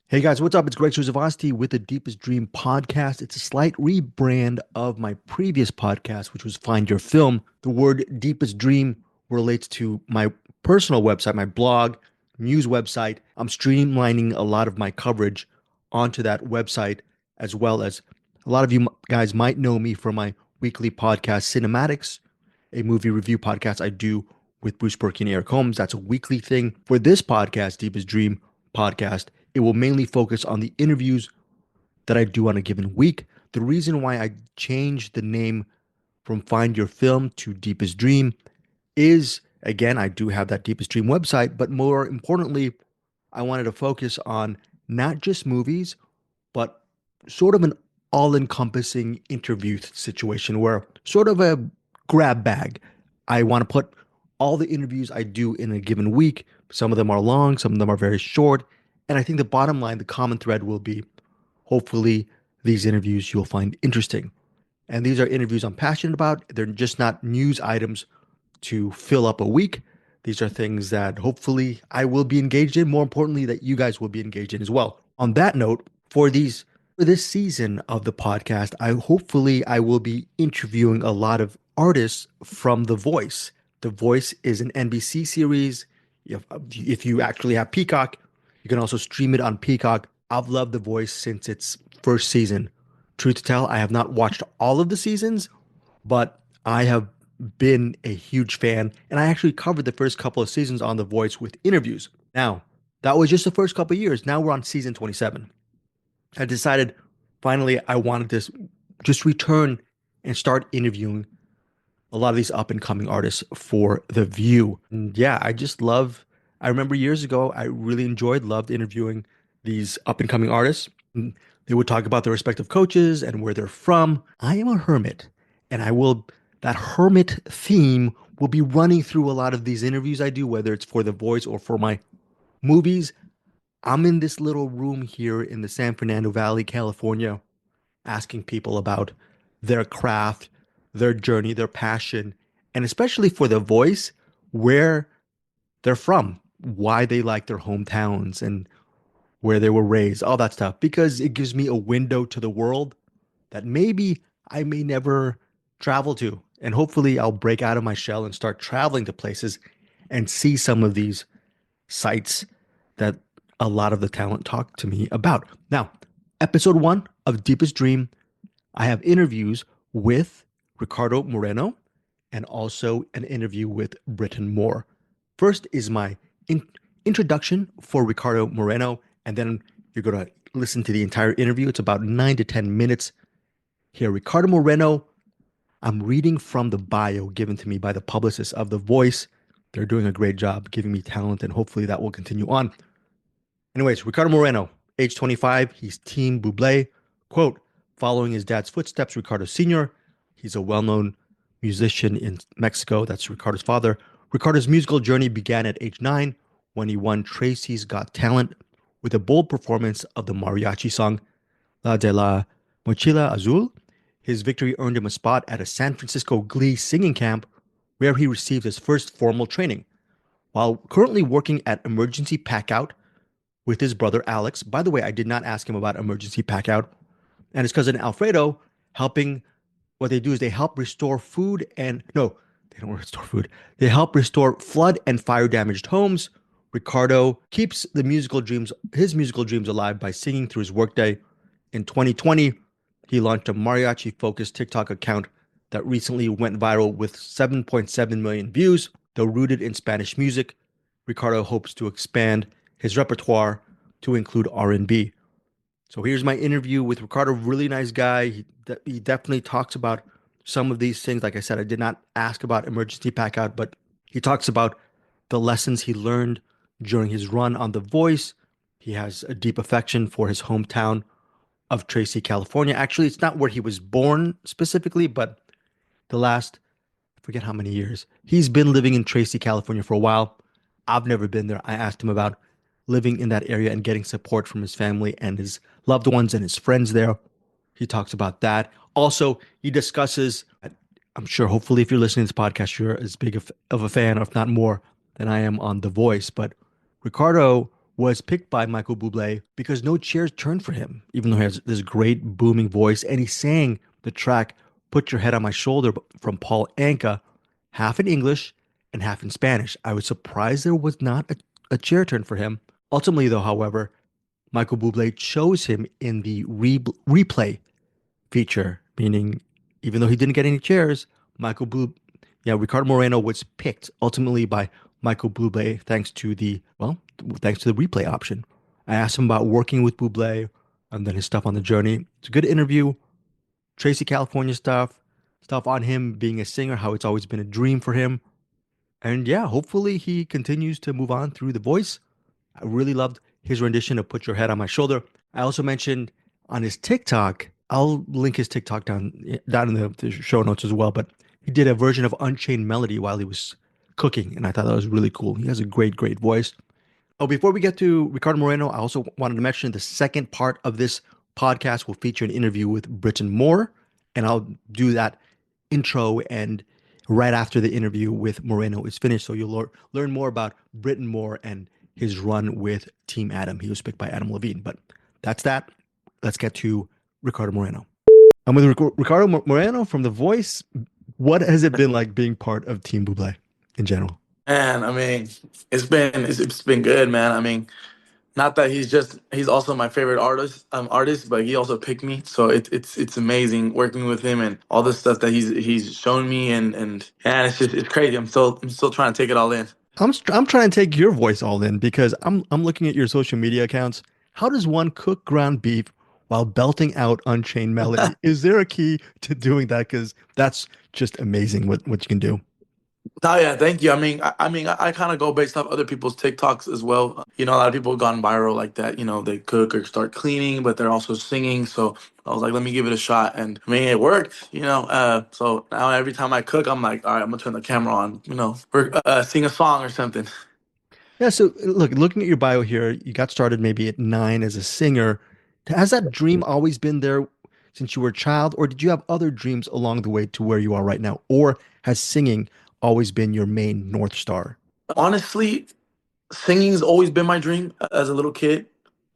Hey guys, what's up? It's Greg Suzavasti with the Deepest Dream podcast. It's a slight rebrand of my previous podcast, which was Find Your Film. The word Deepest Dream relates to my personal website, my blog, news website. I'm streamlining a lot of my coverage onto that website, as well as a lot of you guys might know me from my weekly podcast, Cinematics, a movie review podcast I do with Bruce Berkey and Eric Holmes. That's a weekly thing. For this podcast, Deepest Dream podcast, it will mainly focus on the interviews that I do on a given week. The reason why I changed the name from Find Your Film to Deepest Dream is, again, I do have that Deepest Dream website, but more importantly, I wanted to focus on not just movies, but sort of an all encompassing interview situation where sort of a grab bag. I want to put all the interviews I do in a given week. Some of them are long, some of them are very short. And I think the bottom line, the common thread will be hopefully these interviews you'll find interesting. And these are interviews I'm passionate about. They're just not news items to fill up a week. These are things that hopefully I will be engaged in. More importantly, that you guys will be engaged in as well. On that note, for this season of the podcast, I will be interviewing a lot of artists from The Voice. The Voice is an NBC series. If you actually have Peacock, you can also stream it on Peacock. I've loved The Voice since its first season. Truth to tell, I have not watched all of the seasons, but I have been a huge fan, and I actually covered the first couple of seasons on The Voice with interviews. Now, that was just the first couple of years. Now we're on season 27. I decided finally I wanted to just return and start interviewing a lot of these up and coming artists for The View. And yeah, I remember years ago, I really loved interviewing these up and coming artists. They would talk about their respective coaches and where they're from. I am a hermit, and that hermit theme will be running through a lot of these interviews I do, whether it's for The Voice or for my movies. I'm in this little room here in the San Fernando Valley, California, asking people about their craft, their journey, their passion, and especially for The Voice, where they're from, why they like their hometowns and where they were raised, all that stuff, because it gives me a window to the world that maybe I may never travel to. And hopefully I'll break out of my shell and start traveling to places and see some of these sites that a lot of the talent talk to me about. Now, episode 1 of Deepest Dream, I have interviews with Ricardo Moreno and also an interview with Britton Moore. First is my introduction for Ricardo Moreno, and then you're going to listen to the entire interview. It's about 9 to 10 minutes. Here, Ricardo Moreno, I'm reading from the bio given to me by the publicist of The Voice. They're doing a great job giving me talent, and hopefully that will continue on. Anyways, Ricardo Moreno, age 25, he's Team Buble. Quote, following his dad's footsteps, Ricardo Sr., he's a well-known musician in Mexico. That's Ricardo's father. Ricardo's musical journey began at age 9 when he won Tracy's Got Talent with a bold performance of the mariachi song La de la Mochila Azul. His victory earned him a spot at a San Francisco Glee singing camp where he received his first formal training. While currently working at Emergency Packout with his brother Alex, by the way, I did not ask him about Emergency Packout, and his cousin Alfredo, what they do is they help restore food and, no, they don't restore food. They help restore flood and fire damaged homes. Ricardo keeps his musical dreams alive by singing through his workday. In 2020, he launched a mariachi-focused TikTok account that recently went viral with 7.7 million views. Though rooted in Spanish music, Ricardo hopes to expand his repertoire to include R&B. So here's my interview with Ricardo. Really nice guy. He definitely talks about some of these things. Like I said, I did not ask about Emergency Packout, but he talks about the lessons he learned during his run on The Voice. He has a deep affection for his hometown of Tracy, California. Actually, it's not where he was born specifically, but I forget how many years. He's been living in Tracy, California for a while. I've never been there. I asked him about living in that area and getting support from his family and his loved ones and his friends there. He talks about that. Also, he discusses, I'm sure, hopefully, if you're listening to this podcast, you're as big of a fan, if not more, than I am on The Voice. But Ricardo was picked by Michael Bublé because no chairs turned for him, even though he has this great booming voice. And he sang the track Put Your Head on My Shoulder from Paul Anka, half in English and half in Spanish. I was surprised there was not a chair turn for him. Ultimately, though, however, Michael Bublé chose him in the replay feature, meaning even though he didn't get any chairs, Ricardo Moreno was picked ultimately by Michael Bublé thanks to the replay option. I asked him about working with Bublé and then his stuff on the journey. It's a good interview. Tracy California stuff on him being a singer, how it's always been a dream for him. And yeah, hopefully he continues to move on through the voice. I really loved his rendition of Put Your Head on My Shoulder. I also mentioned on his TikTok, I'll link his TikTok down in the show notes as well, but he did a version of Unchained Melody while he was cooking, and I thought that was really cool. He has a great voice. Oh, before we get to Ricardo Moreno, I also wanted to mention the second part of this podcast will feature an interview with Britton Moore, and I'll do that intro and right after the interview with Moreno is finished. So you'll learn more about Britton Moore and his run with Team Adam. He was picked by Adam Levine, but that's that. Let's get to Ricardo Moreno. I'm with Ricardo Moreno from The Voice. What has it been like being part of Team Buble in general? Man, I mean, it's been good, man. I mean, not that he's also my favorite artist, but he also picked me. So it's amazing working with him and all the stuff that he's shown me and it's crazy. I'm still trying to take it all in. I'm trying to take your voice all in because I'm looking at your social media accounts. How does one cook ground beef while belting out Unchained Melody? Is there a key to doing that? Because that's just amazing what you can do. Oh yeah, thank you. I kind of go based off other people's TikToks as well. You know, a lot of people have gone viral like that. You know, they cook or start cleaning, but they're also singing. So I was like, let me give it a shot, and I mean, it worked. So now every time I cook, I'm like, all right, I'm gonna turn the camera on. Sing a song or something. Yeah, so look, looking at your bio here, you got started maybe at 9 as a singer. Has that dream always been there since you were a child, or did you have other dreams along the way to where you are right now? Or has singing always been your main North Star? Honestly, singing's always been my dream as a little kid.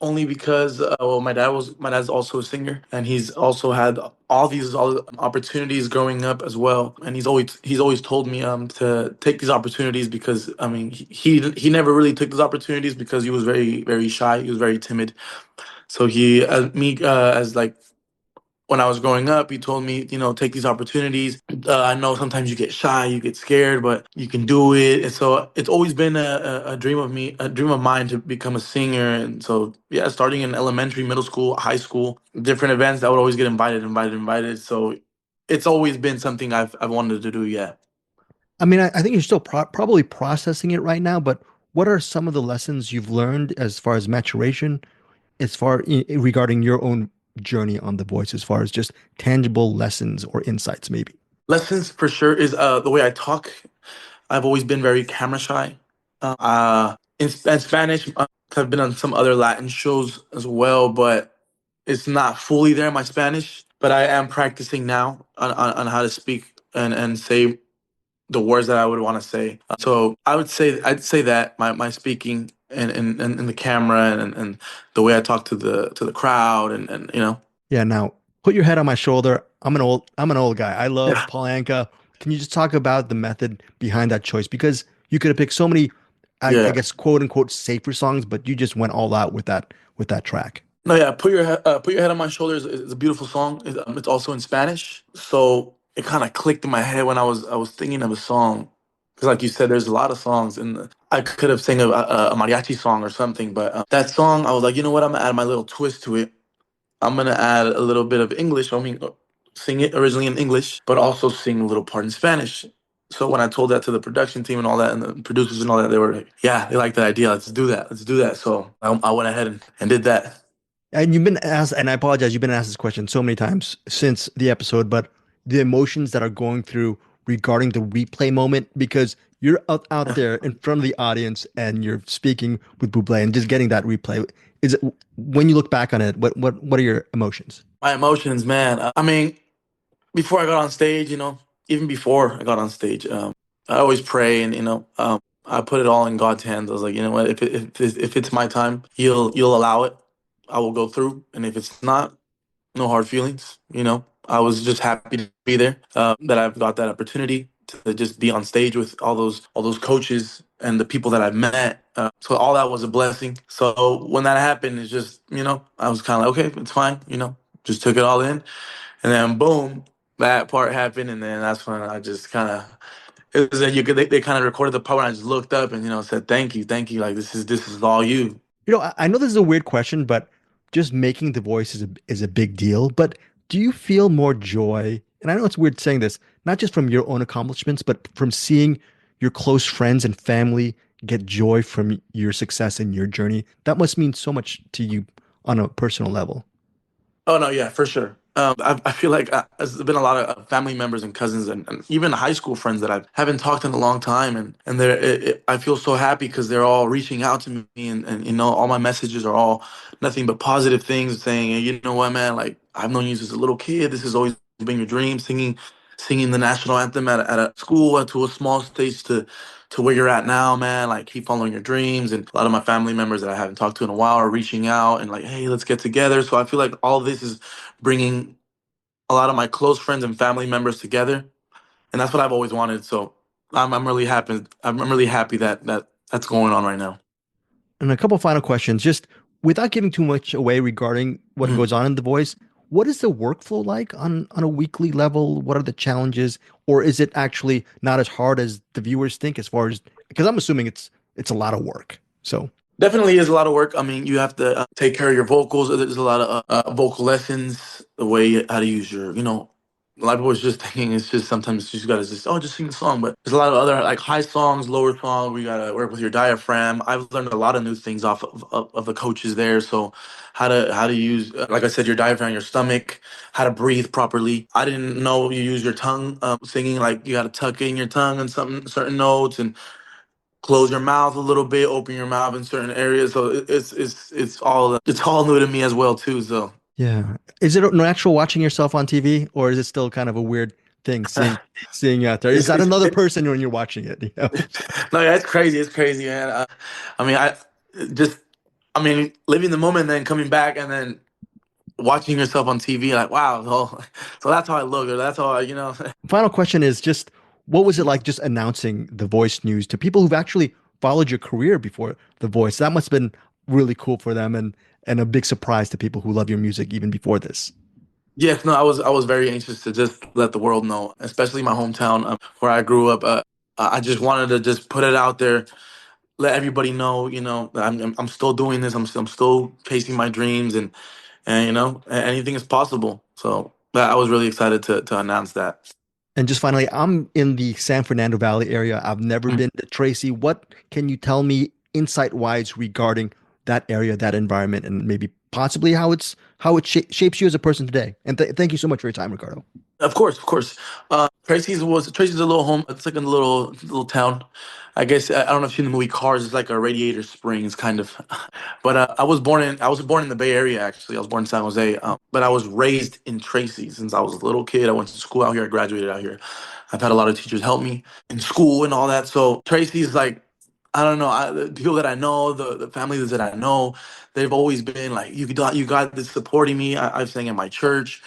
Only because my dad's also a singer, and he's also had all opportunities growing up as well. And he's always told me to take these opportunities because I mean he never really took those opportunities because he was very shy. He was very timid. So he as me as like when I was growing up, he told me, take these opportunities. I know sometimes you get shy, you get scared, but you can do it. And so it's always been a dream of me, a dream of mine to become a singer. And so, yeah, starting in elementary, middle school, high school, different events, I would always get invited. So it's always been something I've wanted to do. Yeah. I mean, I think you're still probably processing it right now, but what are some of the lessons you've learned as far as maturation, regarding your own journey on The Voice, as far as just tangible lessons or insights, maybe? Lessons for sure is the way I talk. I've always been very camera shy. In Spanish, I've been on some other Latin shows as well, but it's not fully there, my Spanish. But I am practicing now on how to speak and say the words that I would want to say. So I'd say that my speaking and the camera and the way I talk to the crowd and. Yeah, now put your head on my shoulder. I'm an old guy. I love Yeah. Paul Anka. Can you just talk about the method behind that choice? Because you could have picked so many, I Yeah. guess, quote unquote safer songs, but you just went all out with that track. No, yeah. Put your head on my shoulders is a beautiful song. It's also in Spanish, so it kind of clicked in my head when I was thinking of a song. Because, like you said, there's a lot of songs, and I could have sang a mariachi song or something. But that song, I was like, you know what? I'm gonna add my little twist to it. I'm gonna add a little bit of English. I mean, sing it originally in English, but also sing a little part in Spanish. So when I told that to the production team and all that, and the producers and all that, they were like, "Yeah, they like that idea. Let's do that. Let's do that." So I went ahead and did that. And you've been asked, and I apologize, you've been asked this question so many times since the episode, but the emotions that are going through regarding the replay moment, because you're out there in front of the audience and you're speaking with Buble and just getting that replay. Is it when you look back on it, what are your emotions? My emotions, man. I mean, before I got on stage, even before I got on stage, I always pray and I put it all in God's hands. I was like, you know what? If it's my time, you'll allow it. I will go through, and if it's not, no hard feelings. I was just happy to be there. That I've got that opportunity to just be on stage with all those coaches and the people that I've met. So all that was a blessing. So when that happened, it's just I was kind of like, okay, it's fine. Just took it all in, and then boom, that part happened, and then that's when I just kind of. It was that they kind of recorded the part, and I just looked up and said thank you, like this is all you. I know this is a weird question, but just making the voice is a big deal. But do you feel more joy? And I know it's weird saying this, not just from your own accomplishments, but from seeing your close friends and family get joy from your success and your journey. That must mean so much to you on a personal level. Oh no, yeah, for sure. I feel like there's been a lot of family members and cousins and even high school friends that I haven't talked in a long time, and I feel so happy because they're all reaching out to me, and all my messages are all nothing but positive things, saying, hey, you know what, man, like I've known you since a little kid. This has always been your dream, singing the national anthem at a school, to a small stage, to where you're at now, man. Like keep following your dreams. And a lot of my family members that I haven't talked to in a while are reaching out and like, hey, let's get together. So I feel like all this is bringing a lot of my close friends and family members together, and that's what I've always wanted. So I'm really happy. I'm really happy that's going on right now. And a couple final questions, just without giving too much away regarding what Mhm. goes on in The Voice. What is the workflow like on a weekly level? What are the challenges, or is it actually not as hard as the viewers think? As far as because I'm assuming it's a lot of work. So Definitely is a lot of work. I mean, you have to take care of your vocals. There's a lot of vocal lessons, the way how to use a lot of people was just thinking it's just sometimes you just gotta just sing the song. But there's a lot of other like high songs, lower songs. We gotta work with your diaphragm. I've learned a lot of new things off of the coaches there. So how to use, like I said, your diaphragm, your stomach, how to breathe properly. I didn't know you use your tongue singing. Like you gotta tuck in your tongue and some certain notes and close your mouth a little bit, open your mouth in certain areas. So it's all new to me as well too. So yeah, is it natural watching yourself on TV, or is it still kind of a weird thing seeing you out there? Is it's, that it's, another it's person when you're watching it? no, yeah, it's crazy. It's crazy, man. I mean, just I mean living the moment, and then coming back, and then watching yourself on TV. Like wow, so that's how I look, or that's how I. Final question is just what was it like just announcing the Voice news to people who've actually followed your career before the Voice? That must have been really cool for them and a big surprise to people who love your music even before this. Yes, no, I was very anxious to just let the world know, especially my hometown, where I grew up. I just wanted to just put it out there, let everybody know, that I'm still doing this. I'm still chasing my dreams, and anything is possible. So I was really excited to announce that. And just finally, I'm in the San Fernando Valley area. I've never Mm. been to Tracy. What can you tell me insight wise regarding that area, that environment, and maybe possibly how it shapes you as a person today? And thank you so much for your time, Ricardo. Of course, of course. Tracy's a little home. It's like a little town. I guess I don't know if you've seen the movie Cars. It's like a Radiator Springs kind of. But I was born in the Bay Area actually. I was born in San Jose. But I was raised in Tracy since I was a little kid. I went to school out here. I graduated out here. I've had a lot of teachers help me in school and all that. So Tracy's like, I don't know. The people that I know, the families that I know, they've always been like, you got this supporting me. I've sang at my church,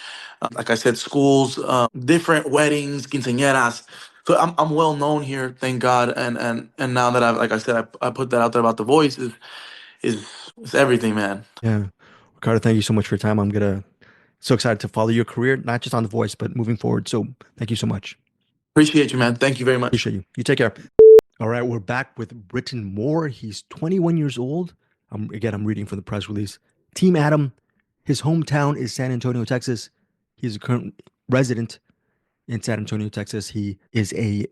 like I said, schools, different weddings, quinceañeras. So I'm well known here, thank God. And now that like I said, I put that out there about the voice is everything, man. Yeah. Ricardo, thank you so much for your time. I'm gonna so excited to follow your career, not just on The Voice, but moving forward. So thank you so much. Appreciate you, man. Thank you very much. Appreciate you. You take care. All right, we're back with Britton Moore. He's 21 years old. I'm reading from the press release. Team Adam, his hometown is San Antonio, Texas. He's a current resident in San Antonio, Texas. He is a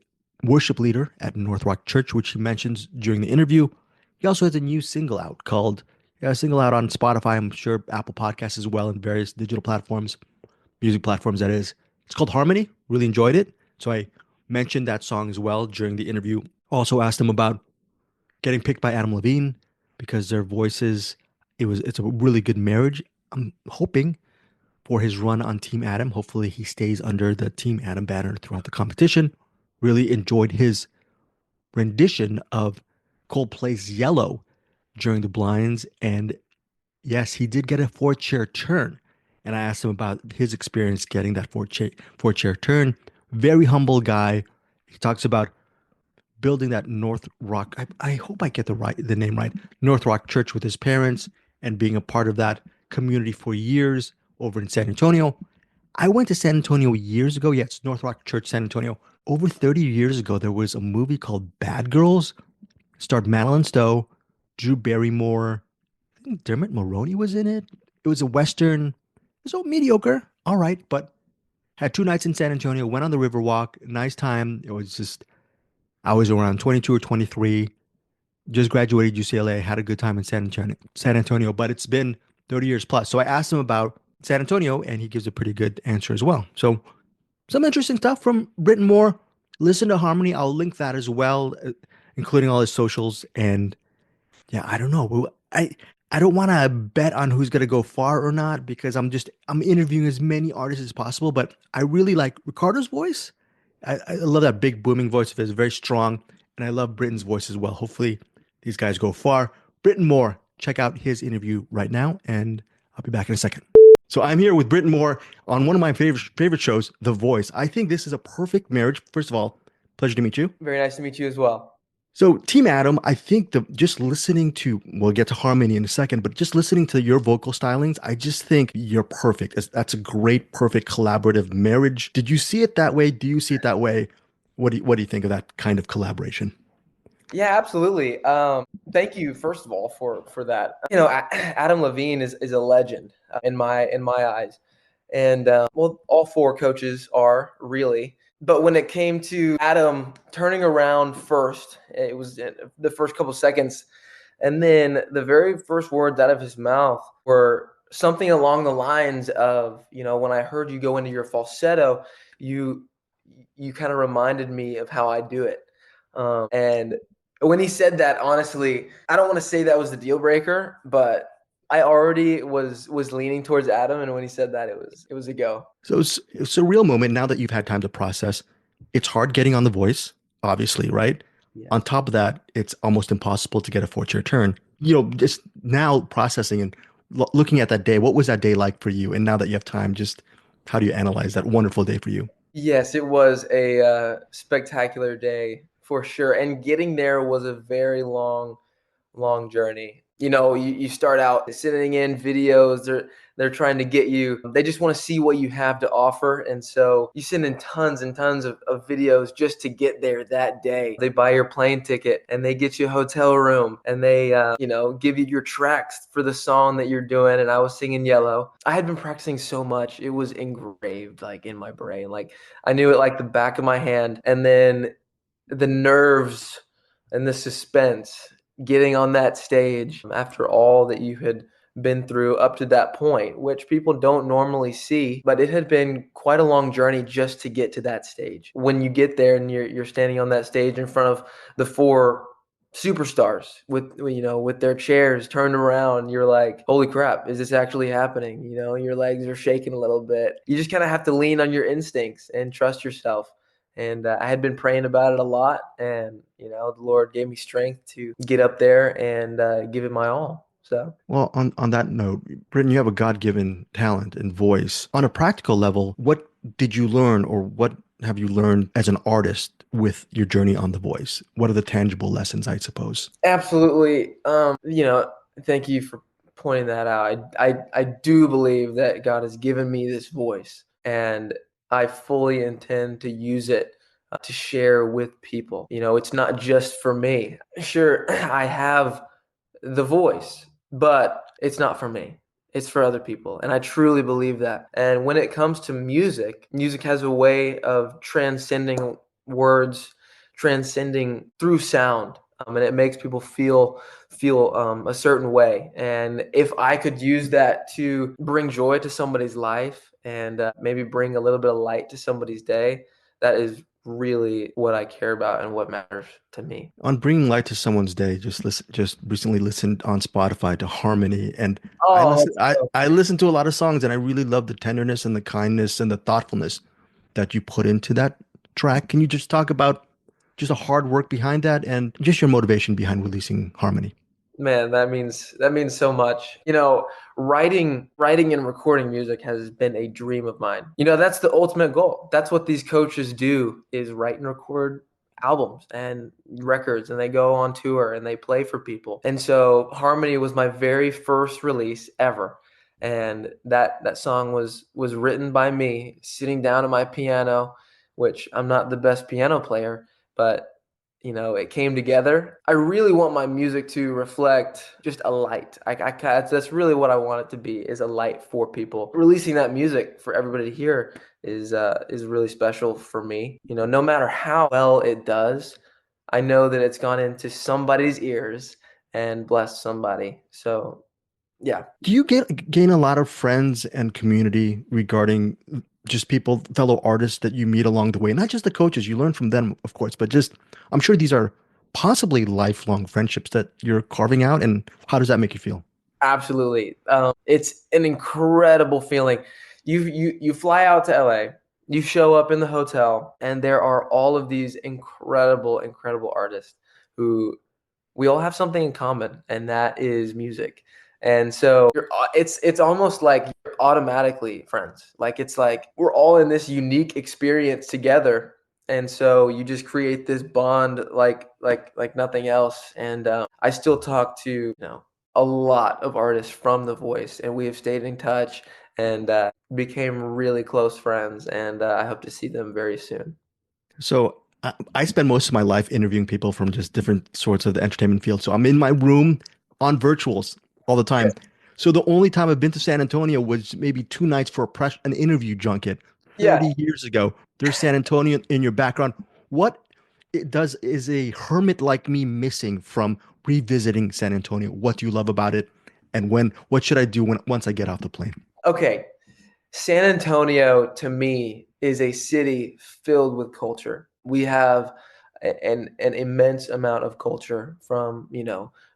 worship leader at North Rock Church, which he mentions during the interview. He also has a new single out called, yeah, a single out on Spotify, I'm sure Apple Podcasts as well, and various digital platforms, music platforms, that is. It's called Harmony. Really enjoyed it. So I mentioned that song as well during the interview. Also asked him about getting picked by Adam Levine because their voices, it's a really good marriage. I'm hoping for his run on Team Adam. Hopefully he stays under the Team Adam banner throughout the competition. Really enjoyed his rendition of Coldplay's Yellow during the blinds. And yes, he did get a four-chair turn. And I asked him about his experience getting that four-chair turn. Very humble guy. He talks about building that North Rock. I hope I get the name right. North Rock Church with his parents and being a part of that community for years over in San Antonio. I went to San Antonio years ago. Yes, North Rock Church, San Antonio. Over 30 years ago, there was a movie called Bad Girls. Starred Madeline Stowe, Drew Barrymore. I think Dermot Mulroney was in it. It was a Western. It was all mediocre. All right, but had 2 nights in San Antonio, went on the Riverwalk. Nice time. It was just, I was around 22 or 23, just graduated UCLA, had a good time in San Antonio, but it's been 30 years plus. So I asked him about San Antonio, and he gives a pretty good answer as well. So some interesting stuff from Britton Moore. Listen to Harmony. I'll link that as well, including all his socials. And yeah, I don't know. I don't want to bet on who's gonna go far or not because I'm interviewing as many artists as possible. But I really like Ricardo's voice. I love that big booming voice of his, very strong, and I love Britton's voice as well. Hopefully, these guys go far. Britton Moore, check out his interview right now, and I'll be back in a second. So I'm here with Britton Moore on one of my favorite shows, The Voice. I think this is a perfect marriage. First of all, pleasure to meet you. Very nice to meet you as well. So, Team Adam, I think just listening to, we'll get to harmony in a second, but just listening to your vocal stylings, I just think you're perfect. That's a great, perfect collaborative marriage. Did you see it that way? Do you see it that way? What do you think of that kind of collaboration? Yeah, absolutely. Thank you, first of all, for that. Adam Levine is a legend in my eyes, and well, all four coaches are really. But when it came to Adam turning around first, it was the first couple seconds, and then the very first words out of his mouth were something along the lines of, when I heard you go into your falsetto, you you kind of reminded me of how I do it. And when he said that, honestly, I don't want to say that was the deal breaker, but I already was leaning towards Adam, and when he said that, it was a go. So it's a real moment now that you've had time to process. It's hard getting on The Voice, obviously, right? Yeah. On top of that, it's almost impossible to get a four-chair turn. Just now processing and looking at that day, what was that day like for you? And now that you have time, just how do you analyze that wonderful day for you? Yes, it was a spectacular day for sure, and getting there was a very long journey. You start out sending in videos. They're trying to get you. They just want to see what you have to offer, and so you send in tons and tons of videos just to get there that day. They buy your plane ticket, and they get you a hotel room, and they give you your tracks for the song that you're doing. And I was singing Yellow. I had been practicing so much; it was engraved like in my brain. Like I knew it like the back of my hand. And then the nerves and the suspense getting on that stage after all that you had been through up to that point, which people don't normally see, but it had been quite a long journey just to get to that stage. When you get there and you're standing on that stage in front of the four superstars with their chairs turned around, you're like, holy crap, is this actually happening? Your legs are shaking a little bit. You just kind of have to lean on your instincts and trust yourself. And I had been praying about it a lot, and the Lord gave me strength to get up there and give it my all. So Well, on that note, Britton, you have a God-given talent and voice. On a practical level, what did you learn or what have you learned as an artist with your journey on The Voice? What are the tangible lessons, I suppose? absolutely, thank you for pointing that out. I do believe that God has given me this voice, and I fully intend to use it to share with people. It's not just for me. Sure, I have the voice, but it's not for me. It's for other people. And I truly believe that. And when it comes to music, music has a way of transcending words, transcending through sound. And it makes people feel a certain way. And if I could use that to bring joy to somebody's life and maybe bring a little bit of light to somebody's day, that is really what I care about and what matters to me. On bringing light to someone's day, just recently listened on Spotify to Harmony, and I Oh, listen I listen to a lot of songs, and I really love the tenderness and the kindness and the thoughtfulness that you put into that track. Can you just talk about just a hard work behind that and just your motivation behind releasing Harmony? Man, that means so much. Writing and recording music has been a dream of mine. That's the ultimate goal. That's what these coaches do is write and record albums and records, and they go on tour and they play for people. And so Harmony was my very first release ever. And that song was written by me sitting down at my piano, which I'm not the best piano player, but it came together. I really want my music to reflect just a light. That's really what I want it to be, is a light for people. Releasing that music for everybody to hear is really special for me. No matter how well it does, I know that it's gone into somebody's ears and blessed somebody. So, yeah. Do you gain a lot of friends and community regarding just people, fellow artists that you meet along the way? Not just the coaches, you learn from them, of course, but just I'm sure these are possibly lifelong friendships that you're carving out. And how does that make you feel? Absolutely. It's an incredible feeling. You fly out to LA, you show up in the hotel, and there are all of these incredible artists who we all have something in common, and that is music. And so it's almost like you're automatically friends. Like it's like we're all in this unique experience together. And so you just create this bond like nothing else. And I still talk to a lot of artists from The Voice, and we have stayed in touch and became really close friends. And I hope to see them very soon. So I spend most of my life interviewing people from just different sorts of the entertainment field. So I'm in my room on virtuals all the time. So the only time I've been to San Antonio was maybe 2 nights for an interview junket Yeah. 30 years ago. There's San Antonio in your background. What is a hermit like me missing from revisiting San Antonio? What do you love about it? And what should I do once I get off the plane? Okay. San Antonio to me is a city filled with culture. We have an immense amount of culture from,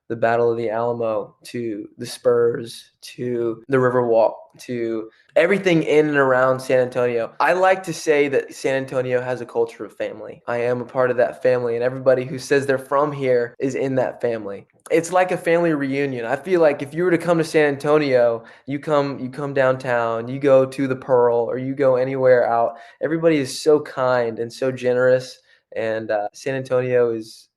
the Battle of the Alamo to the Spurs to the Riverwalk to everything in and around San Antonio. I like to say that San Antonio has a culture of family. I am a part of that family, and everybody who says they're from here is in that family. It's like a family reunion. I feel like if you were to come to San Antonio, you come downtown, you go to the Pearl, or you go anywhere out. Everybody is so kind and so generous, and San Antonio is,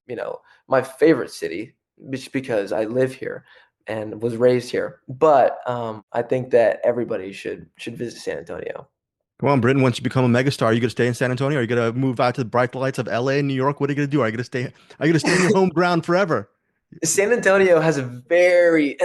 my favorite city just because I live here and was raised here. But I think that everybody should visit San Antonio. Come on, Britton, once you become a megastar, are you gonna stay in San Antonio? Are you gonna move out to the bright lights of LA and New York? What are you gonna do? Are you gonna stay in your home ground forever? San Antonio has a very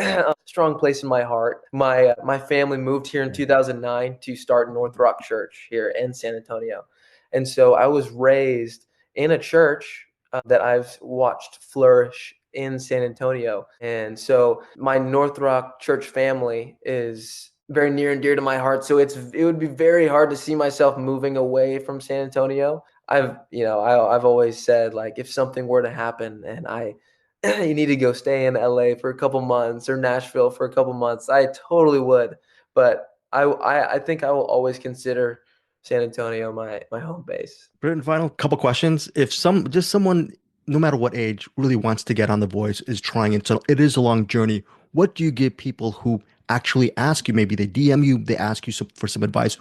strong place in my heart. My family moved here in 2009 to start North Rock Church here in San Antonio, and so I was raised in a church that I've watched flourish in San Antonio. And so my North Rock Church family is very near and dear to my heart. So it would be very hard to see myself moving away from San Antonio. I've always said, like, if something were to happen and you need to go stay in LA for a couple months or Nashville for a couple months, I totally would. But I think I will always consider San Antonio my home base. Britton, final couple questions. If someone, no matter what age, really wants to get on The Voice, is trying it, so it is a long journey. What do you give people who actually ask you? Maybe they DM you, they ask you for some advice,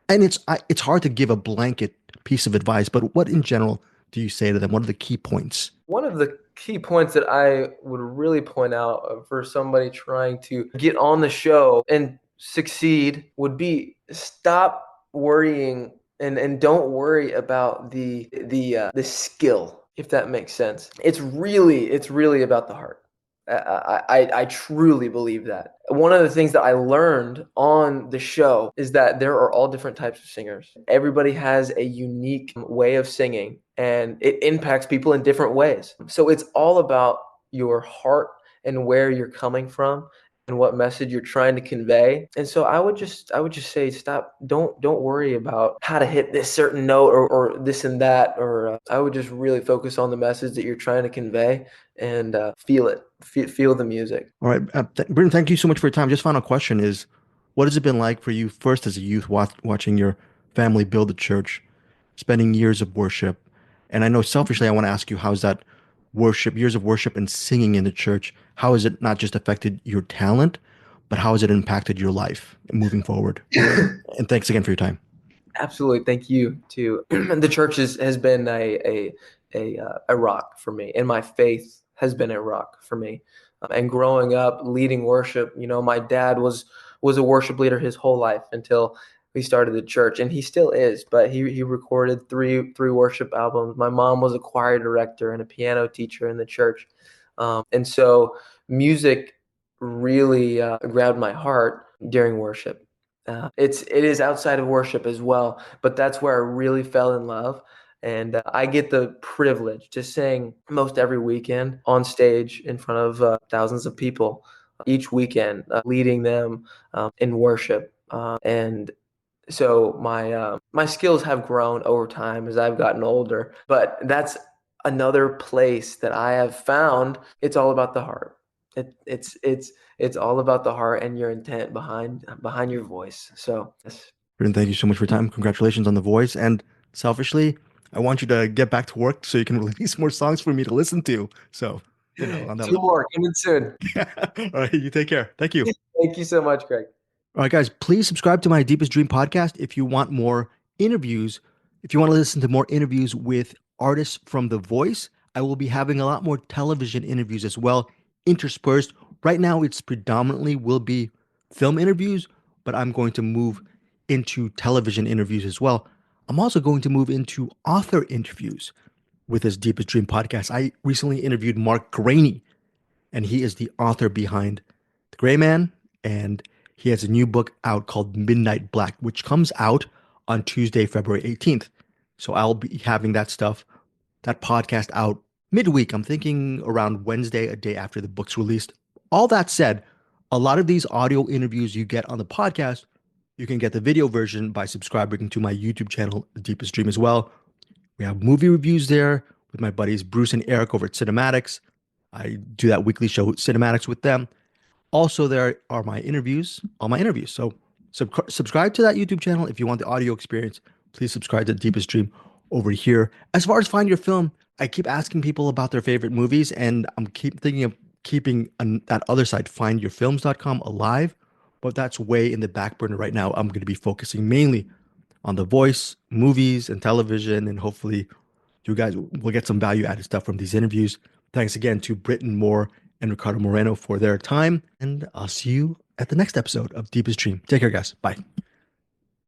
and it's hard to give a blanket piece of advice. But what in general do you say to them? What are the key points? One of the key points that I would really point out for somebody trying to get on the show and succeed would be stop worrying and don't worry about the skill, if that makes sense. It's really about the heart. I truly believe that. One of the things that I learned on the show is that there are all different types of singers. Everybody has a unique way of singing, and it impacts people in different ways. So it's all about your heart and where you're coming from and what message you're trying to convey. And so I would just say stop. Don't worry about how to hit this certain note or this and that. Or I would just really focus on the message that you're trying to convey and feel it. Feel the music. All right, Britton, thank you so much for your time. Just final question is, what has it been like for you first as a youth watching your family build a church, spending years of worship, And I know selfishly, I want to ask you, how's that worship, years of worship and singing in the church, how has it not just affected your talent, but how has it impacted your life moving forward? And thanks again for your time. Absolutely. Thank you too. The church has been a rock for me, and my faith has been a rock for me. And growing up leading worship, my dad was a worship leader his whole life until we started the church, and he still is. But he recorded three worship albums. My mom was a choir director and a piano teacher in the church, and so music really grabbed my heart during worship. It is outside of worship as well, but that's where I really fell in love. And I get the privilege to sing most every weekend on stage in front of thousands of people each weekend, leading them in worship. And so my skills have grown over time as I've gotten older. But that's another place that I have found. It's all about the heart. It's all about the heart and your intent behind your voice. So yes. And thank you so much for your time. Congratulations on The Voice. And selfishly, I want you to get back to work so you can release more songs for me to listen to. So, on that. Two more coming soon. All right, you take care. Thank you. Thank you so much, Greg. All right, guys, please subscribe to my Deepest Dream podcast if you want more interviews. If you want to listen to more interviews with artists from The Voice, I will be having a lot more television interviews as well, interspersed. Right now, it's predominantly will be film interviews, but I'm going to move into television interviews as well. I'm also going to move into author interviews with this Deepest Dream podcast. I recently interviewed Mark Graney, and he is the author behind The Gray Man, and he has a new book out called Midnight Black, which comes out on Tuesday, February 18th. So I'll be having that podcast out midweek. I'm thinking around Wednesday, a day after the book's released. All that said, a lot of these audio interviews you get on the podcast, you can get the video version by subscribing to my YouTube channel, The Deepest Dream, as well. We have movie reviews there with my buddies Bruce and Eric over at Cinematics. I do that weekly show, Cinematics, with them. Also, there are all my interviews. So subscribe to that YouTube channel. If you want the audio experience, please subscribe to The Deepest Dream over here. As far as Find Your Film, I keep asking people about their favorite movies, and I'm thinking of keeping that other site, findyourfilms.com, alive, but that's way in the back burner right now. I'm going to be focusing mainly on The Voice, movies, and television, and hopefully you guys will get some value-added stuff from these interviews. Thanks again to Britton Moore and Ricardo Moreno for their time, and I'll see you at the next episode of Deepest Dream. Take care, guys. Bye.